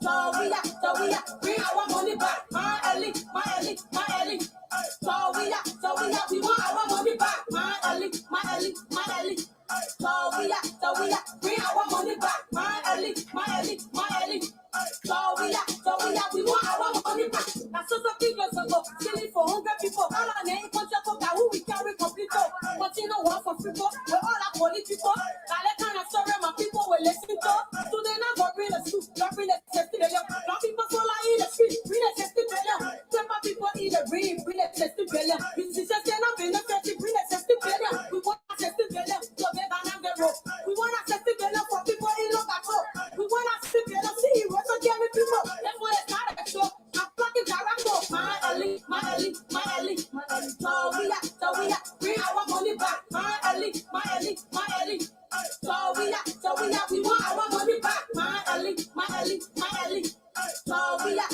So we are, bring our money back. My Ellie. So we are, we want our money back. My Ellie. So we are, bring our money back. My Ellie. So we are, we want our money back. That's so people ago, killing for 100 people. All our name, who we carry complete. Continue one for people, we're all our political. That kind of story my people will listen to. So they not go bring the soup, not bring the testimony. Not people so like in the street, bring the testimony. Some people eat the bring the testimony. Musicians cannot bring the testimony, bring the testimony. We want a testimony, so they ban the road. We want a testimony for people in Locato. We want a testimony, see what's a game with people. That's why it's not a show. I'm fucking director. My Ellie. So we are, bring our money back. My Ellie. So we are, we want our money back. My Ellie. So we are,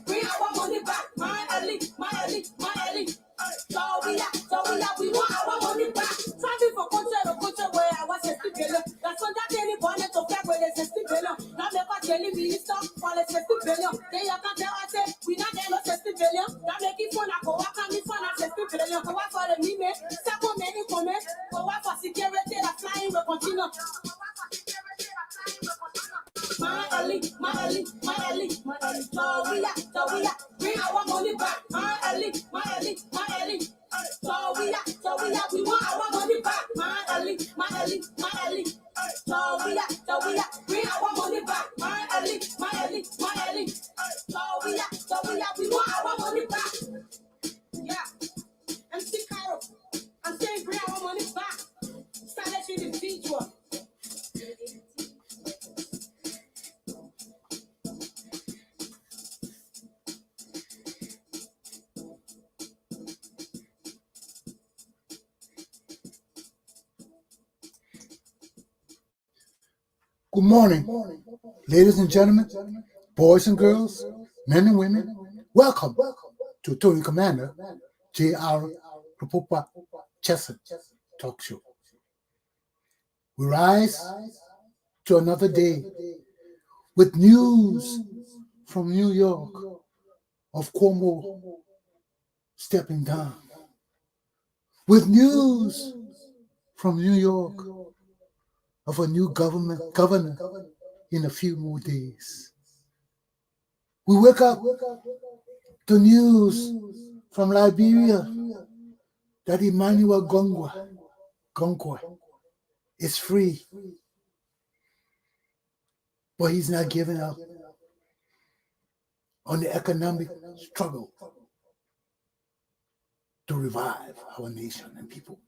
bring our money back. My Ellie. So we are, we want our money back. Serving for culture where I was a sticker. That's what that anyone to get with a sticker. Now never telling me stop for a sticker. They are not there. I say we not there no sticker. Now make it fun. I go walk on this one. I say sticker. Go walk for the meme. Second many comment. Go walk for security. The flying will continue. My Ellie. So we are, bring our money back. My Ellie. So we are, we want our money back. My Ellie. So we are, bring our money back. My Ellie. So we are, we want our money back. Yeah. MC Cairo, I'm saying bring our money back. Silence individual. Good morning, ladies and gentlemen, boys and girls, men and women. Welcome to Tony Commander, J.R. Galpohkpa Chesson Talk Show. We rise to another day with news from New York of Cuomo stepping down, with news from New York of a new governor in a few more days. We wake up to news from Liberia that Emmanuel Gonquoi is free, but he's not giving up on the economic struggle to revive our nation and people.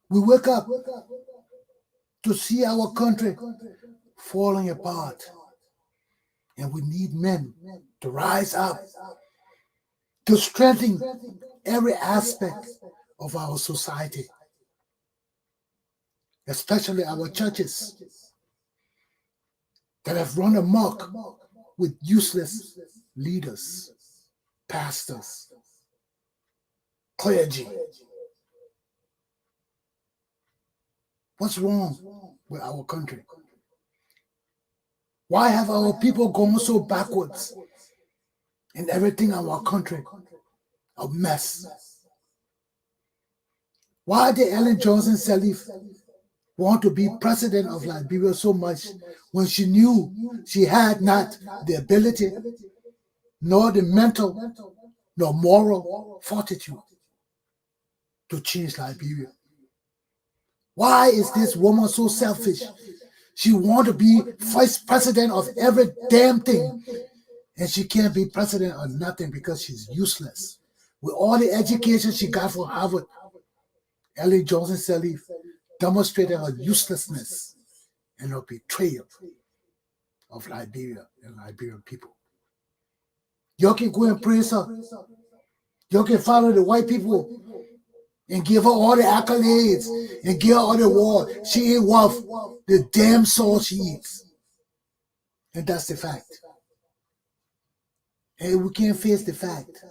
We wake up to see our country falling apart, and we need men to rise up to strengthen every aspect of our society, especially our churches that have run amok with useless leaders, pastors, clergy. What's wrong with our country? Why have our people gone so backwards and everything in our country a mess? Why did Ellen Johnson Sirleaf want to be president of Liberia so much when she knew she had not the ability, nor the mental, nor moral fortitude to change Liberia? Why is this woman so selfish? She wants to be vice president of every damn thing, and she can't be president of nothing because she's useless. With all the education she got from Harvard, Ellen Johnson Sirleaf demonstrated her uselessness and her betrayal of Liberia and Liberian people. You can go and praise her. You can follow the white people and give her all the accolades and give her all the award. She ain't worth the damn soul she eats. And that's the fact. And we can't face the fact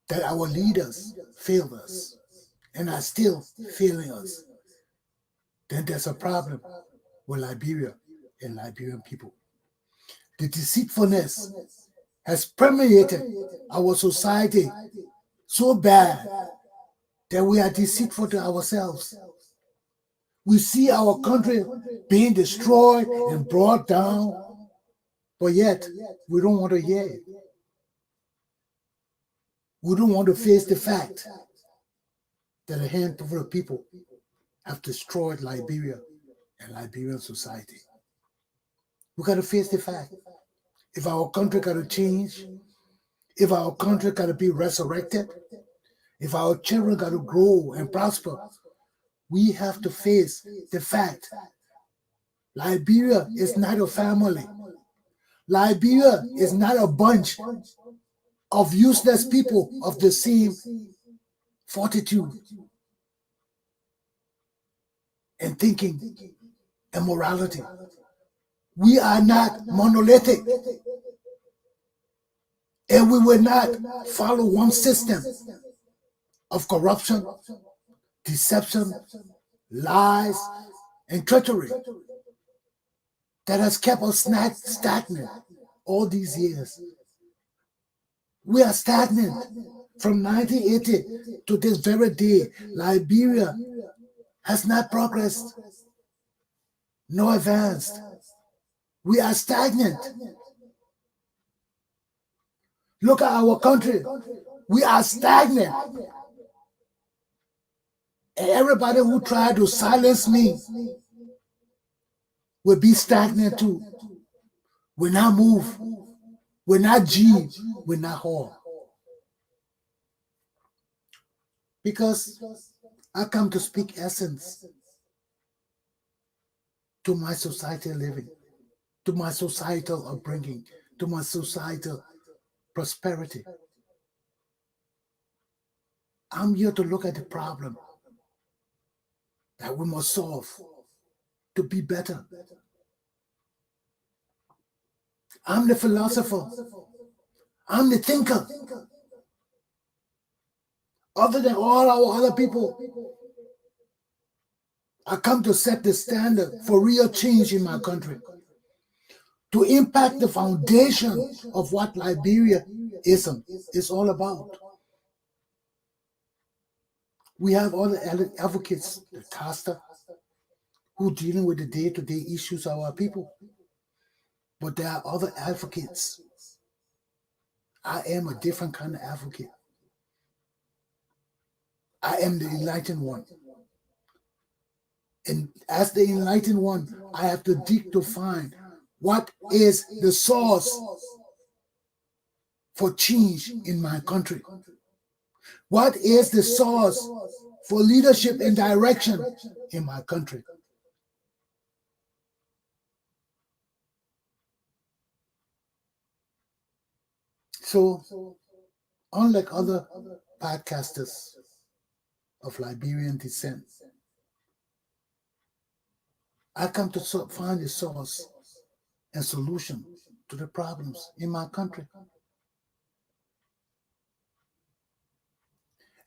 that our leaders failed us and are still failing us. then there's a problem with Liberia and Liberian people. The deceitfulness has permeated our society so bad that we are deceitful to ourselves. We see our country being destroyed and brought down, but yet we don't want to hear it. We don't want to face the fact that a handful of people have destroyed Liberia and Liberian society. We got to face the fact. If our country got to change, if our country got to be resurrected, if our children got to grow and prosper, we have to face the fact Liberia is not a family. Liberia is not a bunch of useless people of the same fortitude and thinking and morality. We are not monolithic, and we will not follow one system of corruption, deception, lies, and treachery that has kept us stagnant all these years. We are stagnant from 1980 to this very day. Liberia has not progressed nor advanced. We are stagnant. Look at our country. We are stagnant. And everybody who tried to silence me will be stagnant too. Will not move. Will not G. Will not haul. Because I come to speak essence to my society living, to my societal upbringing, to my societal prosperity. I'm here to look at the problem that we must solve to be better. I'm the philosopher. I'm the thinker. Other than all our other people, I come to set the standard for real change in my country, to impact the foundation of what Liberianism is all about. We have all the advocates, the caster, who are dealing with the day-to-day issues of our people. But there are other advocates. I am a different kind of advocate. I am the enlightened one. And as the enlightened one, I have to dig to find what is the source for change in my country. What is the source for leadership and direction in my country? So, unlike other podcasters of Liberian descent, I come to find the source and solution to the problems in my country.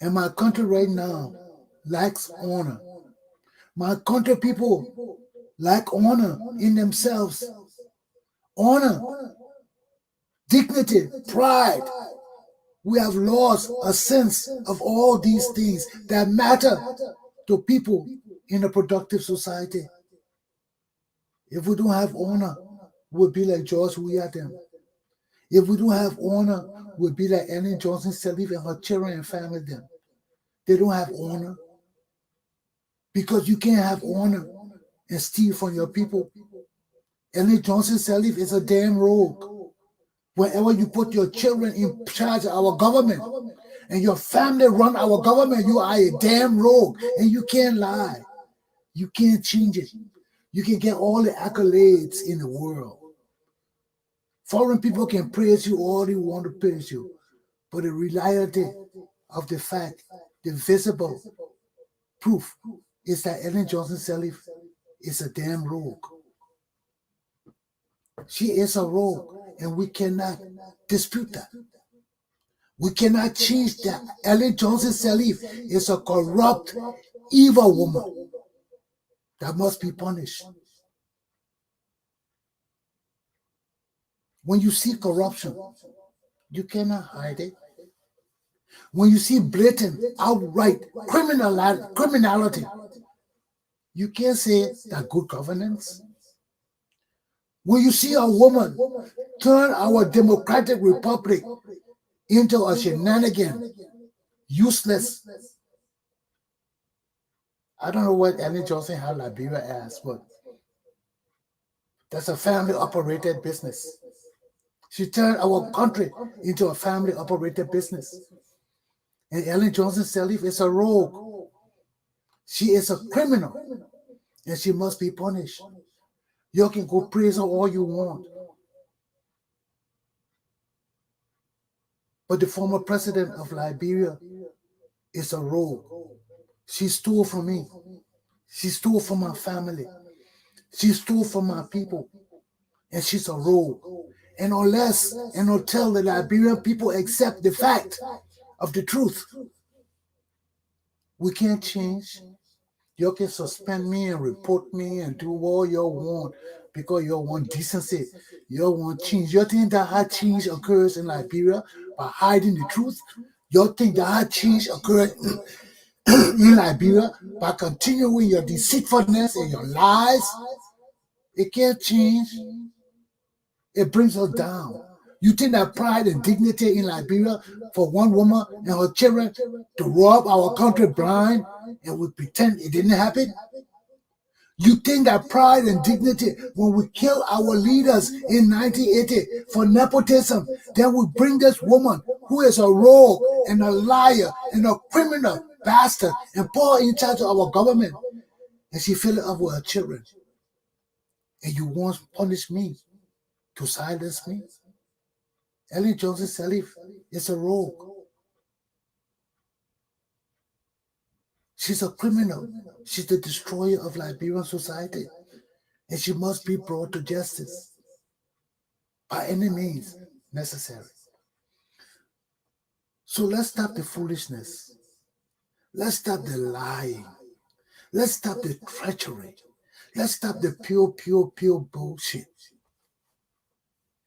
And my country right now lacks honor. My country people lack honor in themselves. Honor, dignity, pride. We have lost a sense of all these things that matter to people in a productive society. If we don't have honor, we'll be like George Weah. If we don't have honor, we'll be like Ellen Johnson Sirleaf and her children and family. They don't have honor. Because you can't have honor and steal from your people. Ellen Johnson Sirleaf is a damn rogue. Whenever you put your children in charge of our government and your family run our government, you are a damn rogue. And you can't lie. You can't change it. You can get all the accolades in the world. Foreign people can praise you all they want to praise you. But the reality of the fact, the visible proof is that Ellen Johnson Sirleaf is a damn rogue. She is a rogue, and we cannot dispute that. We cannot change that. Ellen Johnson Sirleaf is a corrupt, evil woman. that must be punished. When you see corruption, you cannot hide it. When you see blatant, outright criminality, you can't say that good governance. When you see a woman turn our democratic republic into a shenanigan, useless. I don't know what Ellen Johnson had Liberia as, but that's a family-operated business. She turned our country into a family-operated business. And Ellen Johnson Sirleaf is a rogue. She is a criminal, and she must be punished. You can go praise her all you want. But the former president of Liberia is a rogue. She stole from me. She stole from my family. She stole from my people. And she's a rogue. And unless and until the Liberian people accept the fact of the truth, we can't change. You can suspend me and report me and do all you want because you want decency. You want change. You think that how change occurs in Liberia by hiding the truth? You think that how change occurs in Liberia by continuing your deceitfulness and your lies? It can't change. It brings us down. You think that pride and dignity in Liberia for one woman and her children to rob our country blind and we pretend it didn't happen? You think that pride and dignity when we kill our leaders in 1980 for nepotism, then we bring this woman who is a rogue and a liar and a criminal bastard and put her in charge of our government and she fill it up with her children. And you want to punish me to silence me? Ellen Johnson Sirleaf is a rogue. She's a criminal. She's the destroyer of Liberian society. And she must be brought to justice by any means necessary. So let's stop the foolishness. Let's stop the lying. Let's stop the treachery. Let's stop the pure bullshit.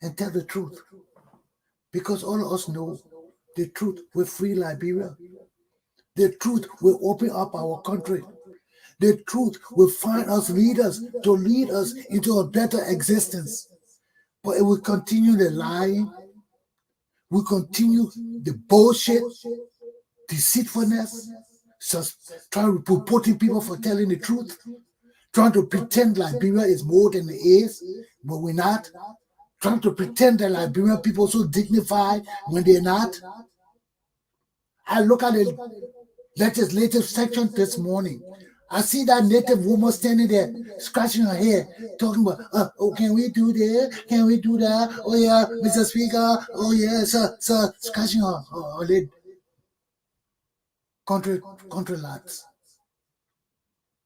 And tell the truth. Because all of us know the truth will free Liberia. The truth will open up our country. The truth will find us leaders to lead us into a better existence. But it will continue the lying. We continue the bullshit, deceitfulness, trying to putting people for telling the truth, trying to pretend Liberia is more than it is, but we're not. Trying to pretend that Liberian people are so dignified when they're not. I look at the legislative section this morning. I see that native woman standing there, scratching her head, talking about, oh, can we do this? Can we do that? Oh, yeah, Mr. Speaker. Oh, yeah, sir, scratching her lid. Country lads.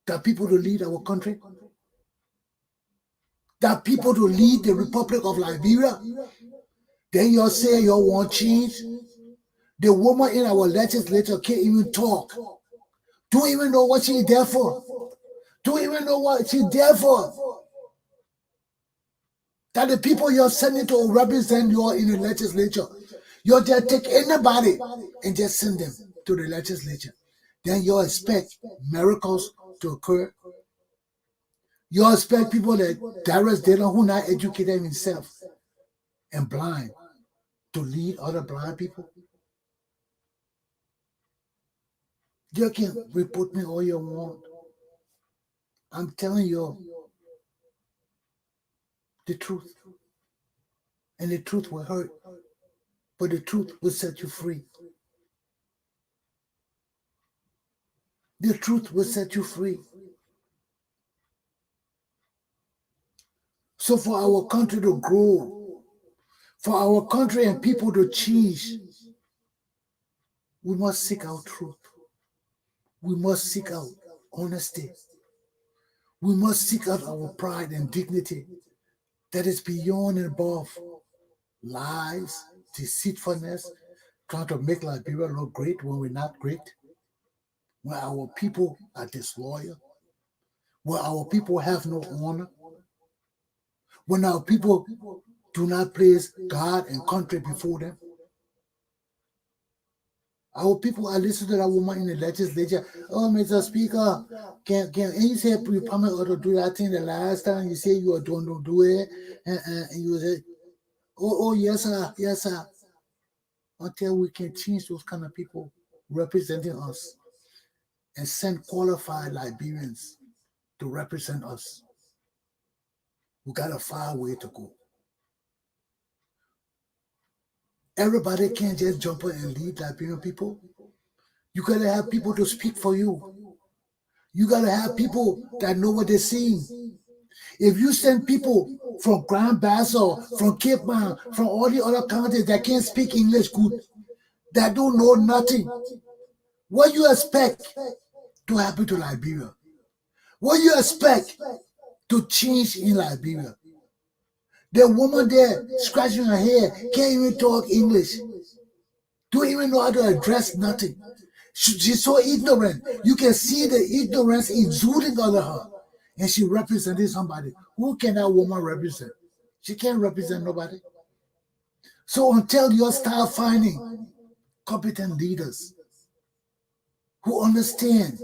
There are people to lead our country. There are people to lead the Republic of Liberia. Then you say you want change. The woman in our legislature can't even talk. Don't even know what she's there for. Don't even know what she's there for. That the people you're sending to represent you in the legislature, you just take anybody and just send them to the legislature. Then you expect miracles to occur. You expect people that Darius Dillon, who not educated himself and blind, to lead other blind people. You can report me all you want. I'm telling you the truth. And the truth will hurt. But the truth will set you free. The truth will set you free. So for our country to grow, for our country and people to change, we must seek out truth. We must seek out honesty. We must seek out our pride and dignity that is beyond and above lies, deceitfulness, trying to make Liberia look great when we're not great, when our people are disloyal, When our people have no honor, when our people do not place God and country before them. Our people, I listened to that woman in the legislature. Oh, Mr. Speaker, can you say you promise to do that thing the last time you say you are don't do it? And you say, oh, yes, sir, yes, sir. Until we can change those kind of people representing us and send qualified Liberians to represent us. We got a far way to go. Everybody can't just jump in and lead Liberian people. You gotta have people to speak for you. You gotta have people that know what they're seeing. If you send people from Grand Bassel, from Cape Town, from all the other counties that can't speak English good, that don't know nothing, what you expect to happen to Liberia? What you expect to change in Liberia? The woman there scratching her hair can't even talk English. Don't even know how to address nothing. She's so ignorant. You can see the ignorance exuding out of her. And she represented somebody. Who can that woman represent? She can't represent nobody. So until you start finding competent leaders who understand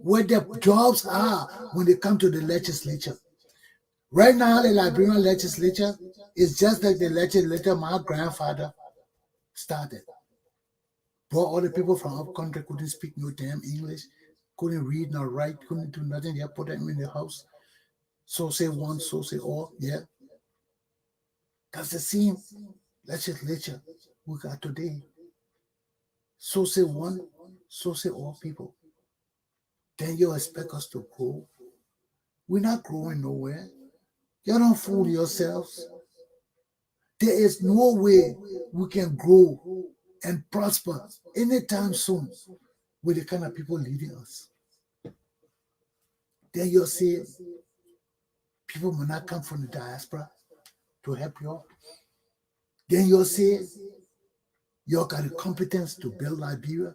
what their jobs are when they come to the legislature. Right now, the Liberian legislature is just like the legislature my grandfather started. Brought all the people from up country, couldn't speak no damn English, couldn't read nor write, couldn't do nothing. They put them in the house. So say one, so say all. Yeah. That's the same legislature we got today. So say one, so say all people. Then you expect us to grow. We're not growing nowhere. You don't fool yourselves. There is no way we can grow and prosper anytime soon with the kind of people leading us. Then you'll say people will not come from the diaspora to help you. Then you'll say you got the competence to build Liberia.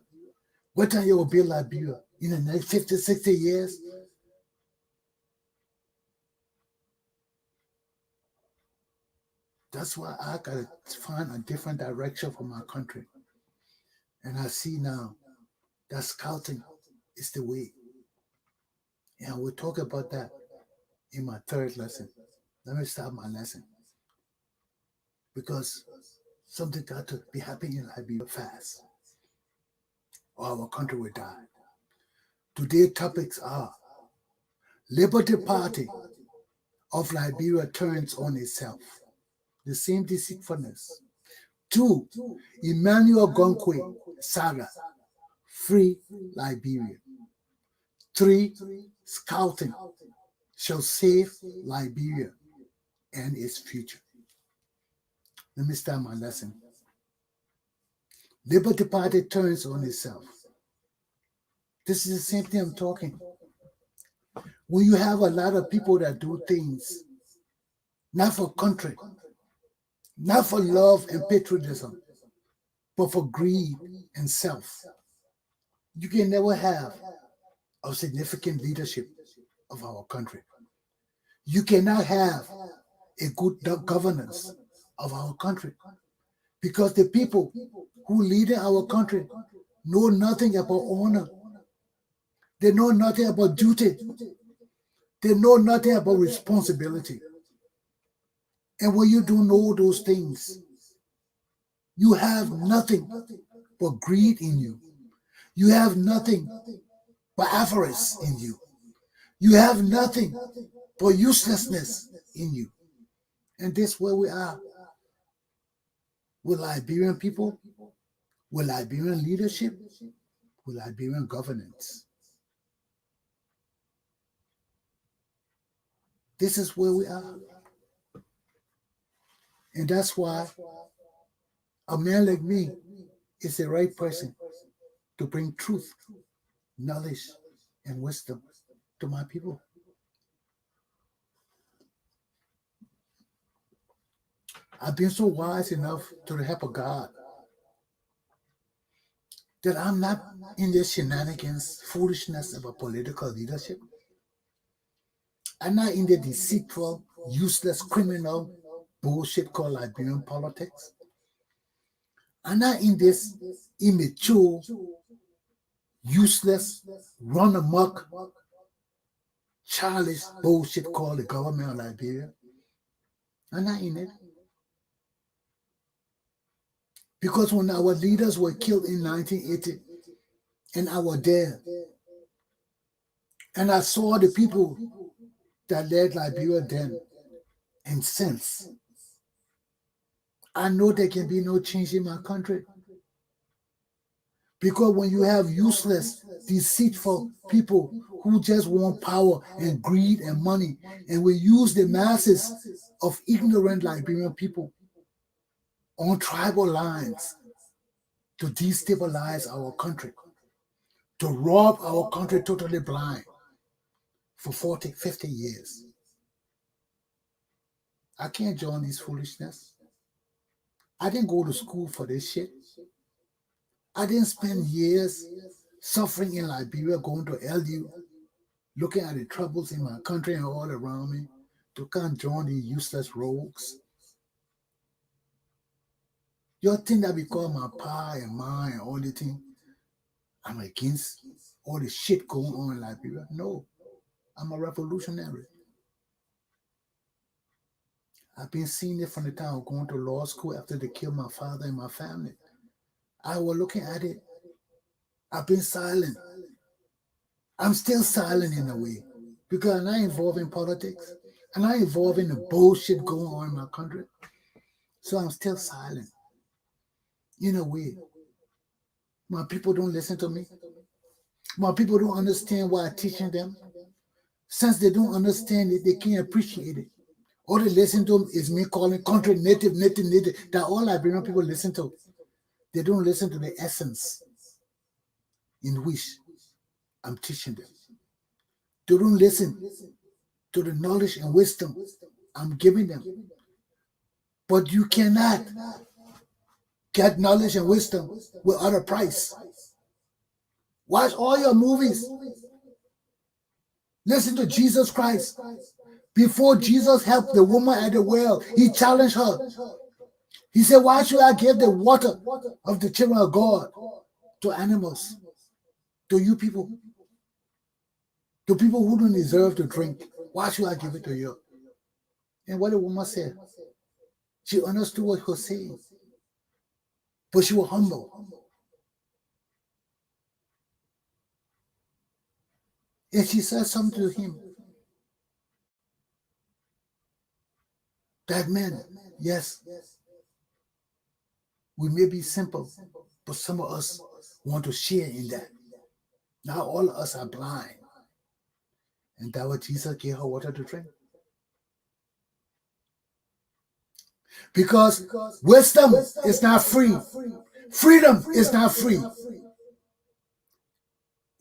What time you will build Liberia? In the next 50, 60 years? That's why I got to find a different direction for my country. And I see now that scouting is the way. And we'll talk about that in my third lesson. Let me start my lesson. Because something got to be happening in Liberia fast, or our country will die. Today's topics are Liberty Party of Liberia turns on itself. The same deceitfulness. 2, Emmanuel Gonquoi, Saga, free Liberia. 3, scouting shall save Liberia and its future. Let me start my lesson. Liberty Party turns on itself. This is the same thing I'm talking. When you have a lot of people that do things not for country, not for love and patriotism, but for greed and self, you can never have a significant leadership of our country. You cannot have a good governance of our country because the people who lead our country know nothing about honor. They know nothing about duty. They know nothing about responsibility. And when you don't know those things, you have nothing but greed in you. You have nothing but avarice in you. You have nothing but uselessness in you. And this is where we are with Liberian people, with Liberian leadership, with Liberian governance. This is where we are. And that's why a man like me is the right person to bring truth, knowledge, and wisdom to my people. I've been so wise enough to the help of God that I'm not in this shenanigans, foolishness of a political leadership. I'm not in the deceitful, useless, criminal bullshit called Liberian politics. I'm not in this immature, useless, run amok, childish bullshit called the government of Liberia. I'm not in it. Because when our leaders were killed in 1980, and I was there, and I saw the people that led Liberia then and since, I know there can be no change in my country. Because when you have useless, deceitful people who just want power and greed and money, and we use the masses of ignorant Liberian people on tribal lines to destabilize our country, to rob our country totally blind for 40, 50 years. I can't join this foolishness. I didn't go to school for this shit. I didn't spend years suffering in Liberia, going to LU, looking at the troubles in my country and all around me, to come join these useless rogues. You think that because my pa and ma and all the thing, I'm against all the shit going on in Liberia? No, I'm a revolutionary. I've been seeing it from the time of going to law school after they killed my father and my family. I was looking at it. I've been silent. I'm still silent in a way because I'm not involved in politics. I'm not involved in the bullshit going on in my country. So I'm still silent in a way. My people don't listen to me. My people don't understand what I'm teaching them. Since they don't understand it, they can't appreciate it. All they listen to is me calling country native. That all Liberian people listen to. They don't listen to the essence in which I'm teaching them. They don't listen to the knowledge and wisdom I'm giving them. But you cannot get knowledge and wisdom without a price. Watch all your movies. Listen to Jesus Christ. Before Jesus helped the woman at the well, he challenged her. He said, why should I give the water of the children of God to animals, to you people, to people who don't deserve to drink? Why should I give it to you? And what the woman said, she understood what he was saying, but she was humble. And she said something to him. That man, yes, we may be simple, but some of us want to share in that. Now all of us are blind. And that was Jesus gave her water to drink. Because wisdom is not free. Freedom is not free.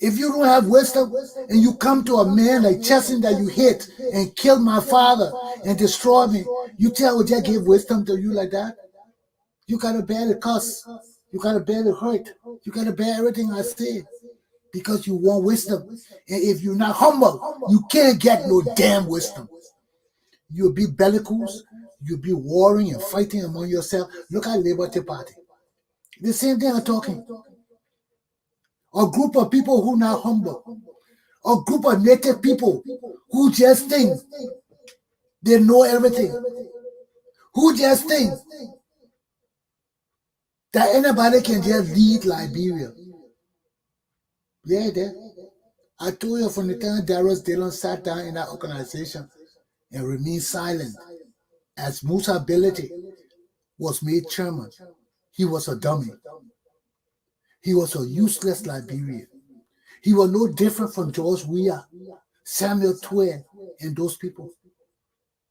If you don't have wisdom and you come to a man like Chesson that you hit and killed my father and destroyed me, you tell would I give wisdom to you like that? You gotta bear the curse. You gotta bear the hurt. You gotta bear everything I say because you want wisdom. And if you're not humble, you can't get no damn wisdom. You'll be bellicose. You'll be warring and fighting among yourself. Look at Liberty Party. The same thing I'm talking. A group of people who are not humble. A group of native people who just think they know everything. Who just think that anybody can just lead Liberia. Yeah, there. I told you from the time Darius Dillon sat down in that organization and remained silent as Musa Belete was made chairman. He was a dummy. He was a useless Liberian. He was no different from George Weah, Samuel Twain, and those people.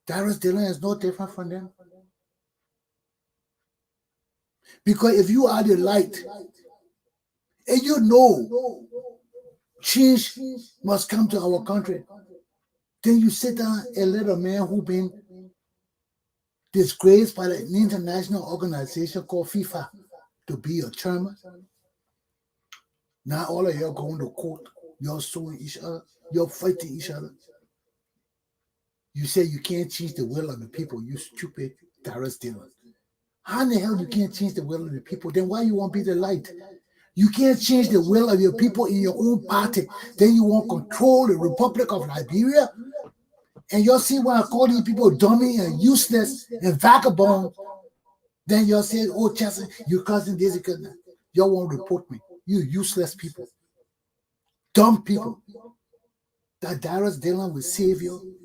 Darius Dillon is no different from them. Because if you are the light, and you know change must come to our country, then you sit down and let a man who been disgraced by an international organization called FIFA to be your chairman. Now all of you are going to court. You're suing each other. You're fighting each other. You say you can't change the will of the people, you stupid Darius Dillon. How in the hell you can't change the will of the people? Then why you won't be the light? You can't change the will of your people in your own party. Then you won't control the Republic of Liberia. And you'll see why I call these people dummy and useless and vagabond. Then you'll say, oh, Chesson, you cousin this, because y'all won't report me. You useless people. Dumb people. That Darius Dillon will save you.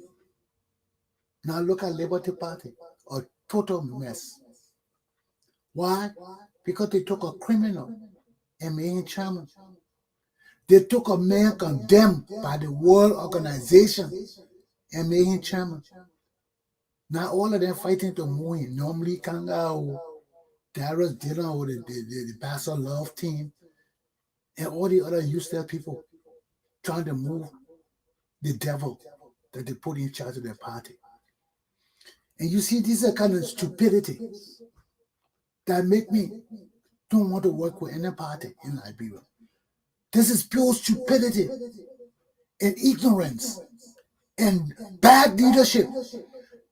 Now look at Liberty Party. A total mess. Why? Because they took a criminal and made him chairman. They took a man condemned by the World Organization and made him chairman. Now all of them fighting to move him. Normally Kanga or Darius Dillon or the Pastor Love team and all the other useless people trying to move the devil that they put in charge of their party. And you see, these are kind of stupidity that make me don't want to work with any party in Liberia. This is pure stupidity and ignorance and bad leadership.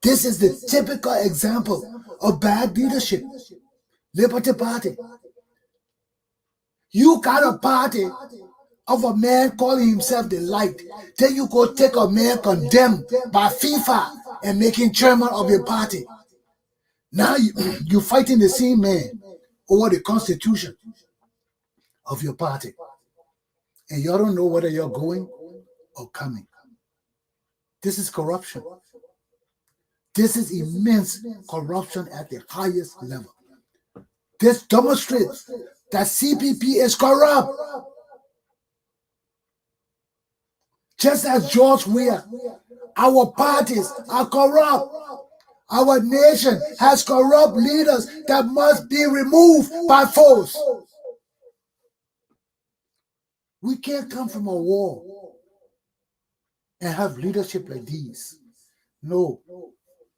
This is the typical example of bad leadership. Liberty Party. You got a party of a man calling himself the light. Then you go take a man condemned by FIFA and make him chairman of your party. Now you're fighting the same man over the constitution of your party. And you don't know whether you're going or coming. This is corruption. This is immense corruption at the highest level. This demonstrates that CPP is corrupt. Just as George Weah, our parties are corrupt. Our nation has corrupt leaders that must be removed by force. We can't come from a war and have leadership like these. No,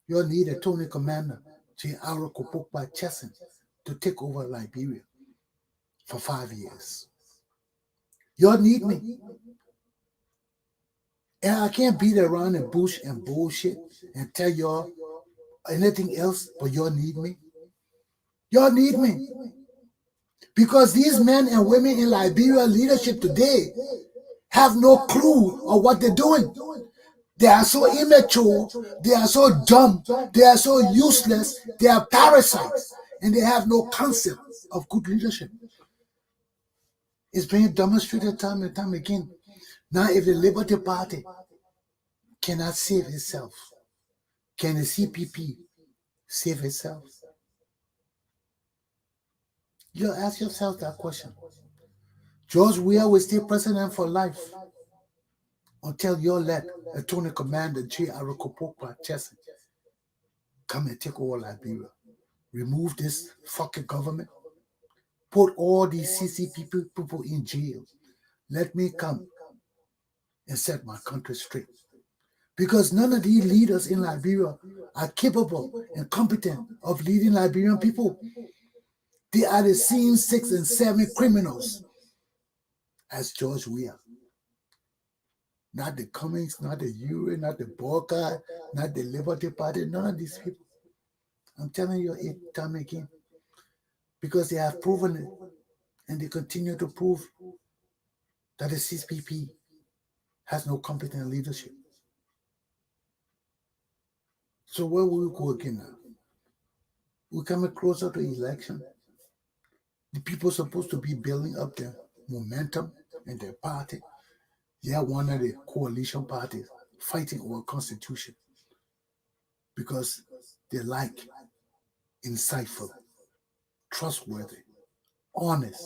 you'll need a Tony Commander, Galpohkpa Chesson, to take over Liberia for 5 years. You'll need me. And I can't beat around the bush and bullshit and tell y'all anything else, but y'all need me. Y'all need me. Because these men and women in Liberia leadership today have no clue of what they're doing. They are so immature, they are so dumb, they are so useless, they are parasites, and they have no concept of good leadership. It's being demonstrated time and time again. Now, if the Liberty Party cannot save itself, can the CPP save itself? You ask yourself that question. George Weah will stay president for life until you let Attorney Commander Galpohkpa Chesson come and take over Liberia. Remove this fucking government. Put all these CCP people in jail. Let me come and set my country straight. Because none of these leaders in Liberia are capable and competent of leading Liberian people. They are the same 6 and 7 criminals as George Weah. Not the Cummings, not the Uri, not the Gonquoi, not the Liberty Party, none of these people. I'm telling you it time again. Because they have proven it and they continue to prove that the CPP has no competent leadership. So where will we go again now? We're coming closer to election. The people are supposed to be building up their momentum in their party. They are one of the coalition parties fighting over constitution because they like insightful, trustworthy, honest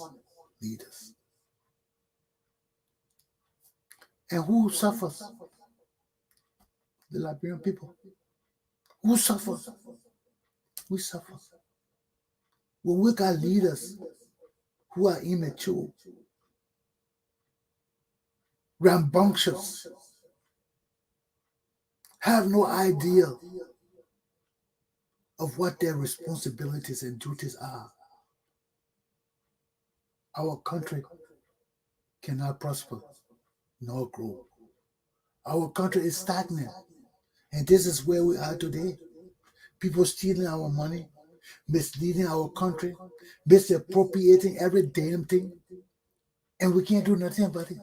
leaders. And who suffers? The Liberian people. Who suffers? We suffer. When we got leaders who are immature, rambunctious, have no idea of what their responsibilities and duties are, our country cannot prosper nor grow. Our country is stagnant And this is where we are today. People stealing our money, misleading our country, misappropriating every damn thing, and we can't do nothing about it.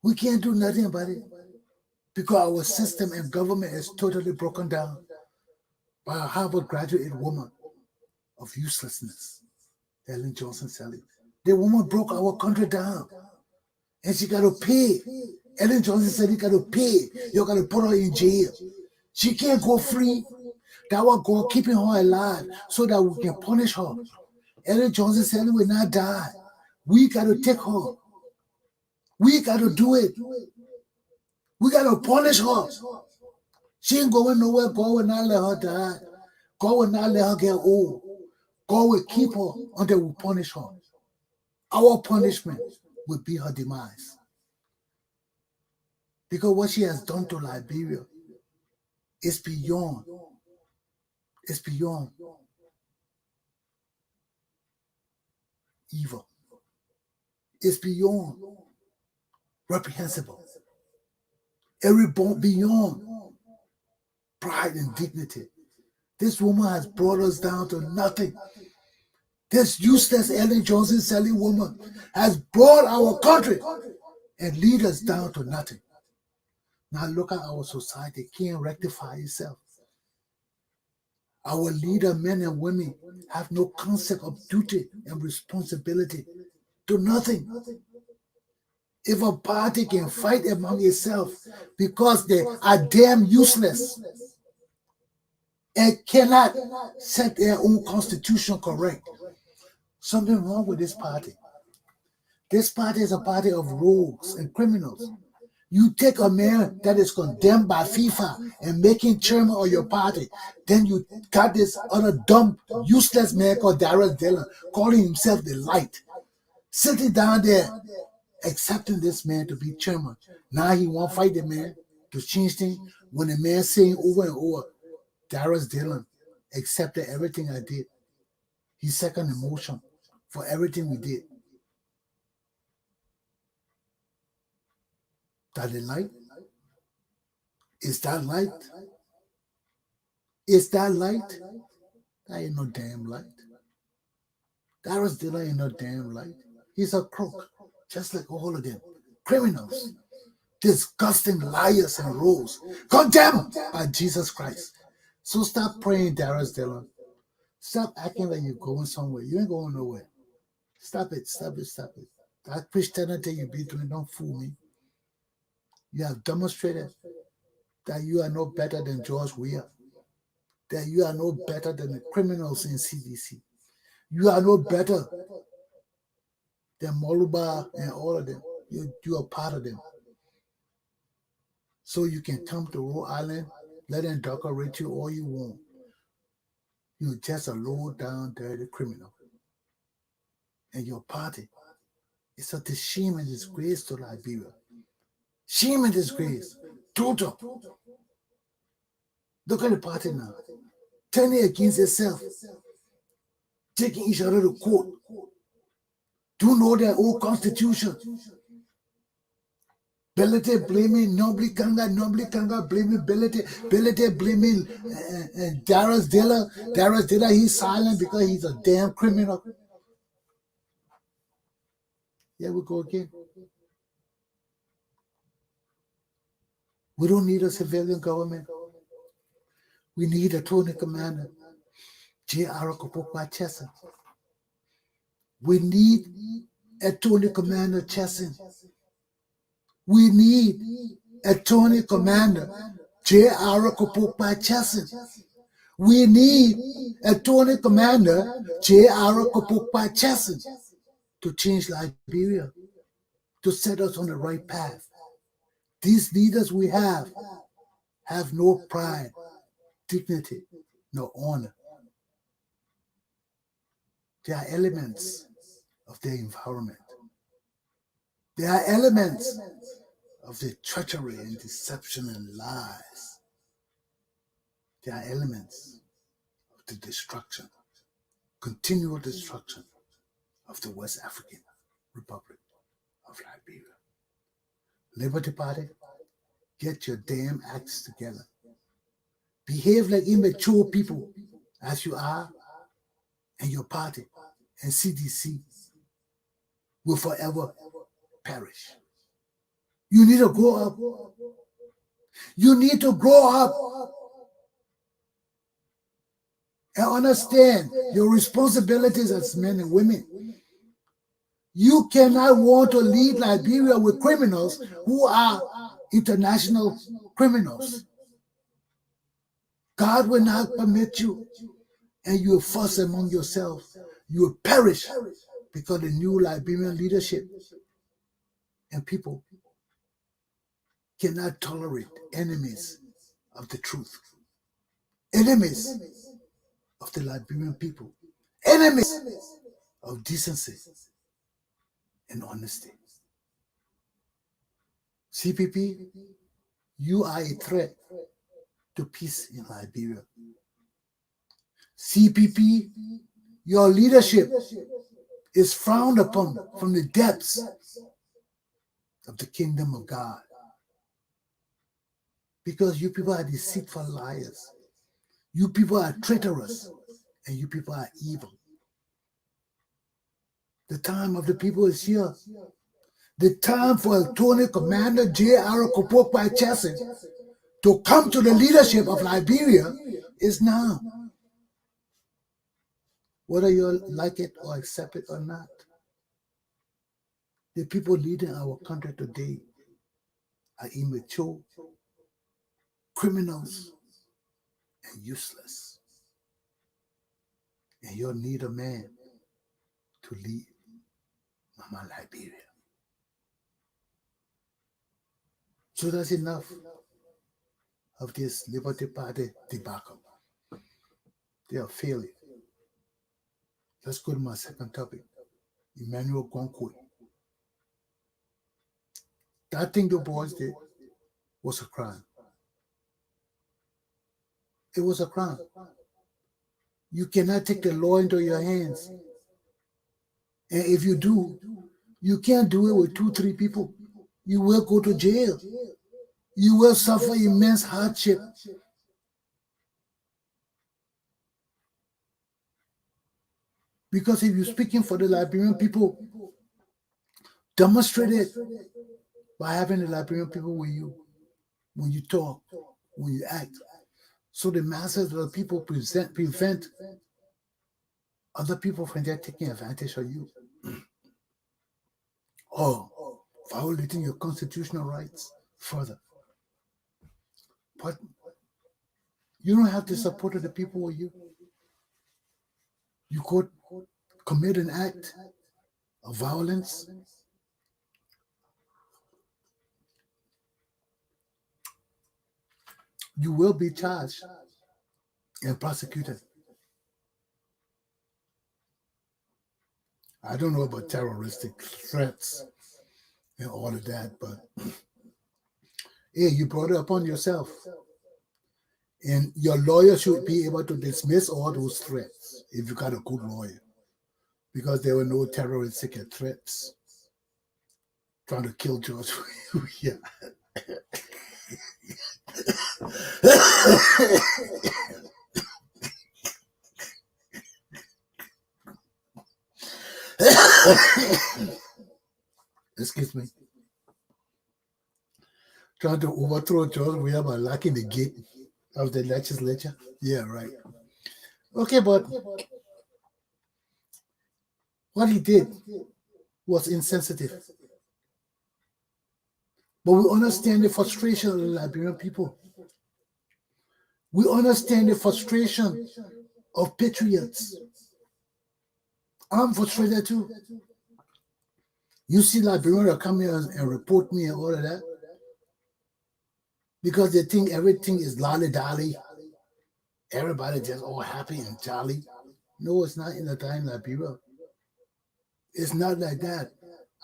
We can't do nothing about it because our system and government is totally broken down by a Harvard graduate woman of uselessness, Ellen Johnson Sirleaf. The woman broke our country down, and she got to pay. Ellen Johnson said, "You got to pay. You got to put her in jail. She can't go free." That was God keeping her alive so that we can punish her. Ellen Johnson said, "Will not die. We got to take her. We got to do it. We got to punish her. She ain't going nowhere. God will not let her die. God will not let her get old. God will keep her until we punish her. Our punishment will be her demise. Because what she has done to Liberia is beyond. It's beyond evil. It's beyond reprehensible. Beyond pride and dignity. This woman has brought us down to nothing. This useless Ellen Johnson Sirleaf woman has brought our country and lead us down to nothing. Now look at our society, can't rectify itself. Our leader, men and women, have no concept of duty and responsibility to nothing. If a party can fight among itself because they are damn useless and cannot set their own constitution correct, something wrong with this party. This party is a party of rogues and criminals. You take a man that is condemned by FIFA and making chairman of your party, then you got this other dumb, useless man called Darius Dillon calling himself the light, sitting down there accepting this man to be chairman. Now he won't fight the man to change things. When the man saying over and over, Darius Dillon accepted everything I did. He second the motion for everything we did. That the light? Is that light? Is that light? That ain't no damn light. Darius Dillon ain't no damn light. He's a crook, just like all of them. Criminals, disgusting liars and rogues, condemned by Jesus Christ. So stop praying, Darius Dillon. Stop acting like you're going somewhere. You ain't going nowhere. Stop it, stop it, stop it. That Christianity you be doing, don't fool me. You have demonstrated that you are no better than George Weah, that you are no better than the criminals in CDC. You are no better than Moluba and all of them. You are part of them. So you can come to Rhode Island, let them decorate you all you want. You're just a low down, dirty criminal. And your party is such a shame and disgrace to Liberia. Shame and disgrace. Total. Look at the party now. Turning against itself. Taking each other to court. Do know their own constitution. Belete blaming Nobly Kanga blaming Belete blaming Darius Dillon. Darius Dillon, he's silent because he's a damn criminal. Here we go again. We don't need a civilian government. We need a Tony Commander, Galpohkpa Chesson. We need a Tony Commander Chesson. We need a Tony Commander, Galpohkpa Chesson. We need a Tony Commander, Galpohkpa Chesson, to change Liberia, to set us on the right path. These leaders we have no pride, dignity, no honor. They are elements of their environment. They are elements of the treachery and deception and lies. They are elements of the destruction, continual destruction of the West African Republic of Liberia. Liberty Party, Get your damn acts together. Behave like immature people as you are, and your party and CDC will forever perish. You need to grow up. You need to grow up and understand your responsibilities as men and women. You cannot want to lead Liberia with criminals who are international criminals. God will not permit you, and you will fuss among yourselves. You will perish because the new Liberian leadership and people cannot tolerate enemies of the truth, enemies of the Liberian people, enemies of decency and honesty. CPP, you are a threat to peace in Liberia. CPP, your leadership is frowned upon from the depths of the kingdom of God, because you people are deceitful liars. You people are traitorous, and you people are evil. The time of the people is here. The time for Commander Galpohkpa Chesson to come to the leadership of Liberia is now. Whether you like it or accept it or not, the people leading our country today are immature, criminals, and useless. And you need a man to lead Mama Liberia. So that's enough of this Liberty Party debacle. They are failing. Let's go to my second topic. Emmanuel Gonquoi. That thing the boys did was a crime. It was a crime. You cannot take the law into your hands. And if you do, you can't do it with 2-3 people. You will go to jail. You will suffer immense hardship. Because if you're speaking for the Liberian people, demonstrate it by having the Liberian people with you when you talk, when you act. So the masses of the people prevent other people from there taking advantage of you. Or violating your constitutional rights further. But you don't have the support of the people with you. You could commit an act of violence. You will be charged and prosecuted. I don't know about terroristic threats and all of that, but hey, you brought it upon yourself. And your lawyer should be able to dismiss all those threats if you got a good lawyer, because there were no terroristic threats trying to kill George. Yeah. Excuse me. Trying to overthrow George Weah by locking the gate of the legislature. Yeah, right. Okay, but what he did was insensitive. But we understand the frustration of the Liberian people. We understand the frustration of patriots. I'm frustrated too. You see Liberians come here and report me and all of that because they think everything is lolly-dolly. Everybody just all happy and jolly. No, it's not in the time Liberia. It's not like that.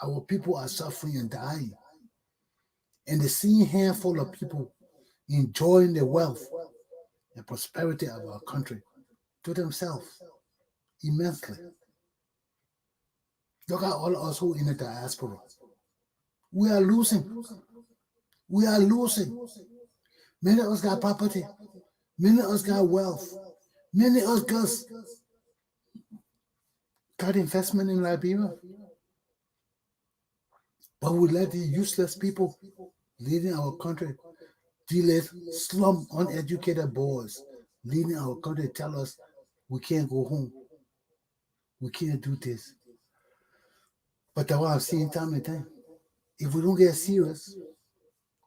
Our people are suffering and dying. And the same handful of people enjoying the wealth and prosperity of our country to themselves immensely. Look at all of us who in the diaspora. We are losing. We are losing. Many of us got property. Many of us got wealth. Many of us got investment in Liberia. But we let the useless people leading our country, these slum, uneducated boys leading our country, tell us we can't go home. We can't do this. But that's what I'm seeing time and time. If we don't get serious,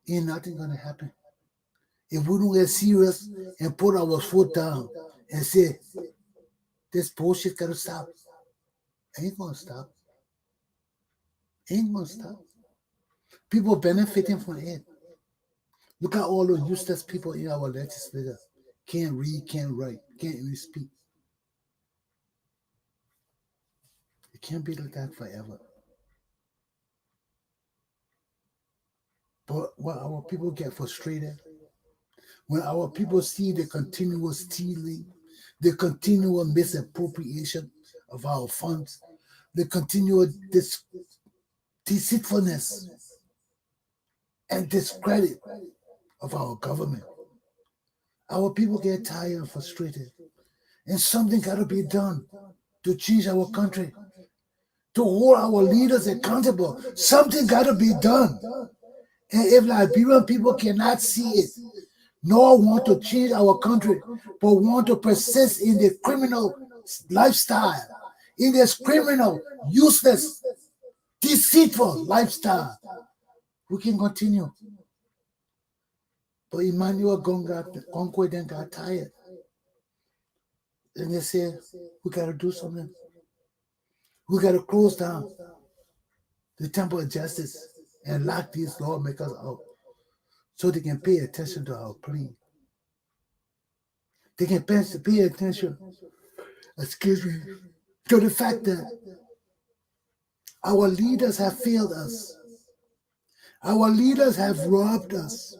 ain't nothing gonna happen. If we don't get serious and put our foot down and say, this bullshit gotta stop, ain't gonna stop. Ain't gonna stop. People benefiting from it. Look at all the useless people in our legislature. Can't read, can't write, can't even speak. It can't be like that forever. But when our people get frustrated, when our people see the continual stealing, the continual misappropriation of our funds, the continual deceitfulness and discredit of our government, our people get tired and frustrated. And something got to be done to change our country, to hold our leaders accountable. Something got to be done. And if Liberian people cannot see it, nor want to change our country, but want to persist in the criminal lifestyle, in this criminal, useless, deceitful lifestyle, we can continue. But Emmanuel Gonquoi then got tired. And they said, we got to do something. We got to close down the Temple of Justice and lock these lawmakers out so they can pay attention to our plea. They can pay attention, to the fact that our leaders have failed us. Our leaders have robbed us.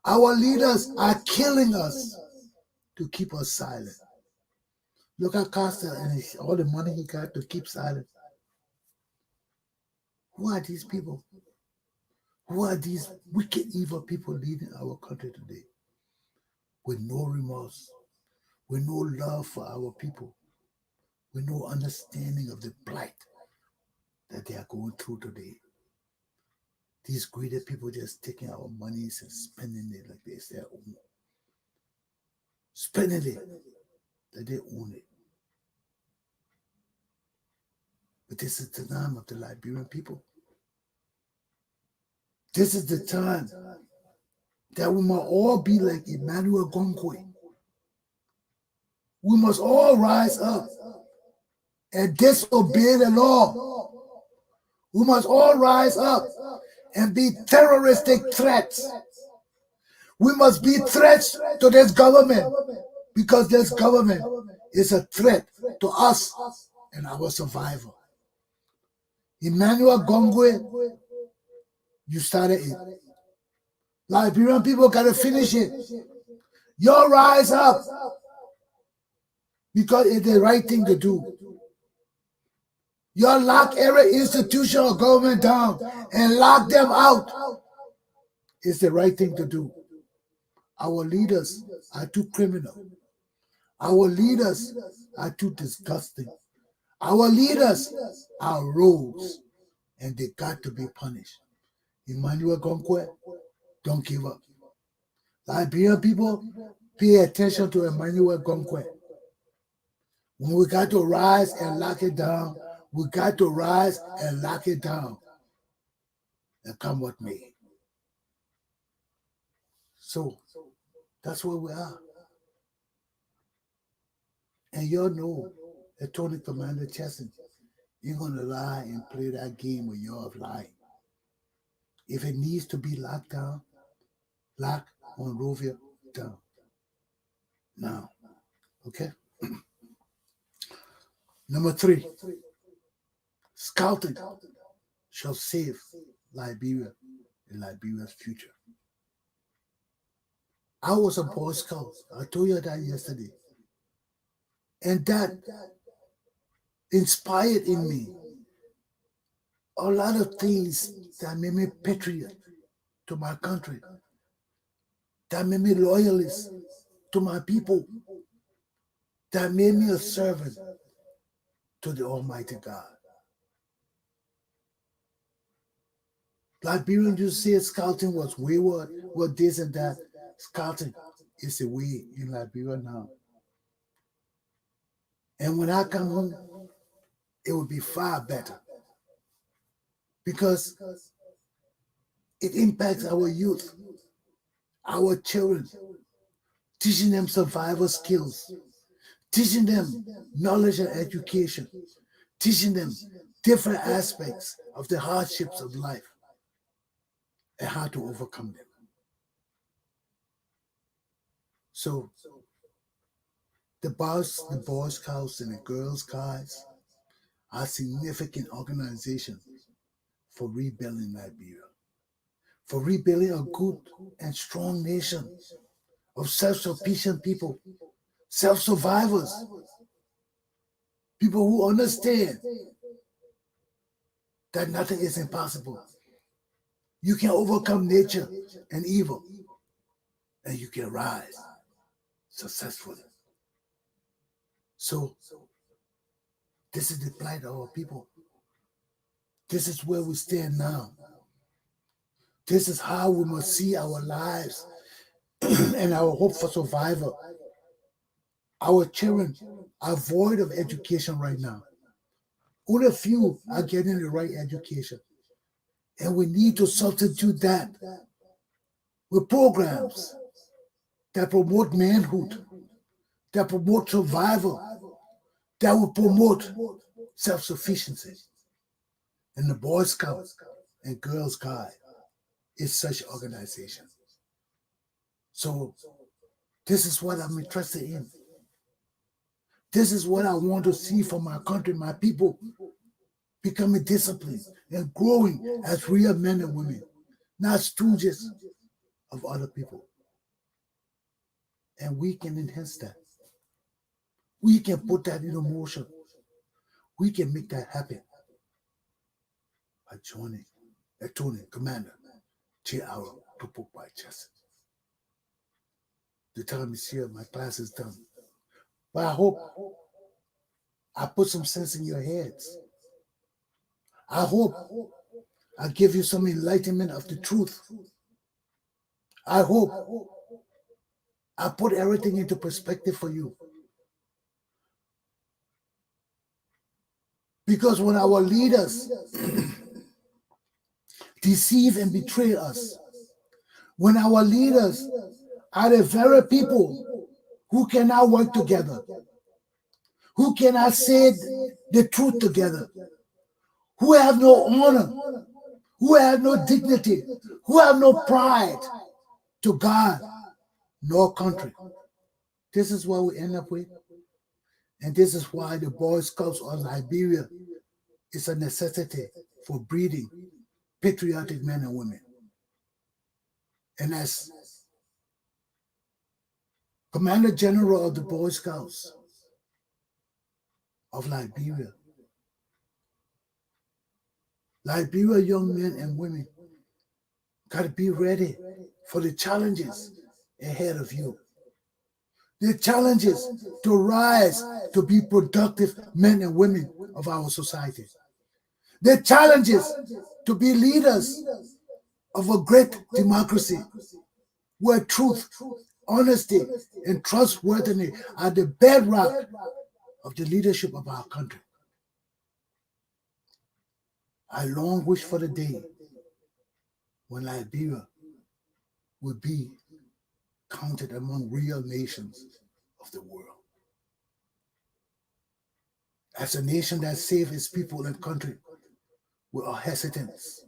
Our leaders are killing us to keep us silent. Look at Costa and all the money he got to keep silent. Who are these people? Who are these wicked, evil people leading our country today? With no remorse, with no love for our people, with no understanding of the plight that they are going through today. These greedy people just taking our monies and spending it like it's their own. Spending it like they own it. But this is the time of the Liberian people. This is the time that we must all be like Emmanuel Gonquoi. We must all rise up and disobey the law. We must all rise up and be terroristic threats. We must be threats to this government because this government is a threat to us and our survival. Emmanuel Gonquoi, you started it. Liberian people got to finish it. You rise up because it's the right thing to do. You lock every institution or government down and lock them out. It's the right thing to do. Our leaders are too criminal. Our leaders are too disgusting. Our leaders are rogues, and they got to be punished. Emmanuel Gonquoi, don't give up. Liberian people, pay attention to Emmanuel Gonquoi. When we got to rise and lock it down, we got to rise and lock it down. And come what may. So, that's where we are. And y'all know that Tony Commander Chesson ain't going to lie and play that game with y'all of lying. If it needs to be locked down, lock Monrovia down. Now, okay? Number 3, scouting shall save Liberia and Liberia's future. I was a Boy Scout. I told you that yesterday. And that inspired in me a lot of things that made me patriot to my country, that made me loyalist to my people, that made me a servant to the Almighty God. Liberian used to say scouting was wayward, was this and that. Scouting is the way in Liberia now. And when I come home, it will be far better, because it impacts our youth, our children, teaching them survival skills, teaching them knowledge and education, teaching them different aspects of the hardships of life and how to overcome them. So the Boy Scouts and the Girl Scouts are significant organizations for rebuilding Liberia, for rebuilding a good and strong nation of self-sufficient people, self-survivors, people who understand that nothing is impossible. You can overcome nature and evil, and you can rise successfully. So, this is the plight of our people. This is where we stand now. This is how we must see our lives and our hope for survival. Our children are void of education right now. Only a few are getting the right education. And we need to substitute that with programs that promote manhood, that promote survival, that will promote self-sufficiency. And the Boy Scouts and Girl Scouts is such an organization. So this is what I'm interested in. This is what I want to see for my country, my people, becoming disciplined and growing as real men and women, not stooges of other people. And we can enhance that. We can put that into motion. We can make that happen by joining Commander Galpohkpa Chesson. The time is here, my class is done. But I hope I put some sense in your heads. I hope I give you some enlightenment of the truth. I hope I put everything into perspective for you. Because when our leaders deceive and betray us, when our leaders are the very people who cannot work together, who cannot say the truth together, who have no honor, who have no dignity, who have no pride to God nor country. This is what we end up with. And this is why the Boy Scouts of Liberia is a necessity for breeding patriotic men and women. And as Commander General of the Boy Scouts of Liberia, Liberia young men and women got to be ready for the challenges ahead of you. The challenges to rise to be productive men and women of our society. The challenges to be leaders of a great democracy where truth, honesty, and trustworthiness are the bedrock of the leadership of our country. I long wish for the day when Liberia will be counted among real nations of the world. As a nation that saves its people and country without hesitance.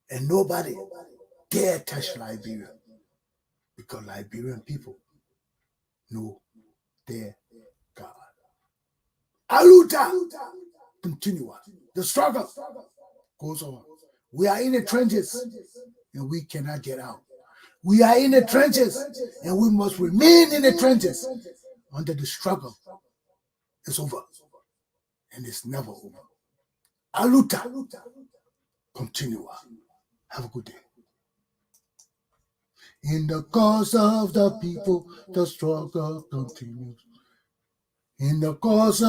And nobody dare touch Liberia because Liberian people know their God. Aluta! Continua. The struggle goes on. We are in the trenches and we cannot get out. We are in the trenches and we must remain in the trenches until the struggle is over. And it's never over. Aluta. Continua. Have a good day. In the cause of the people, the struggle continues. In the cause of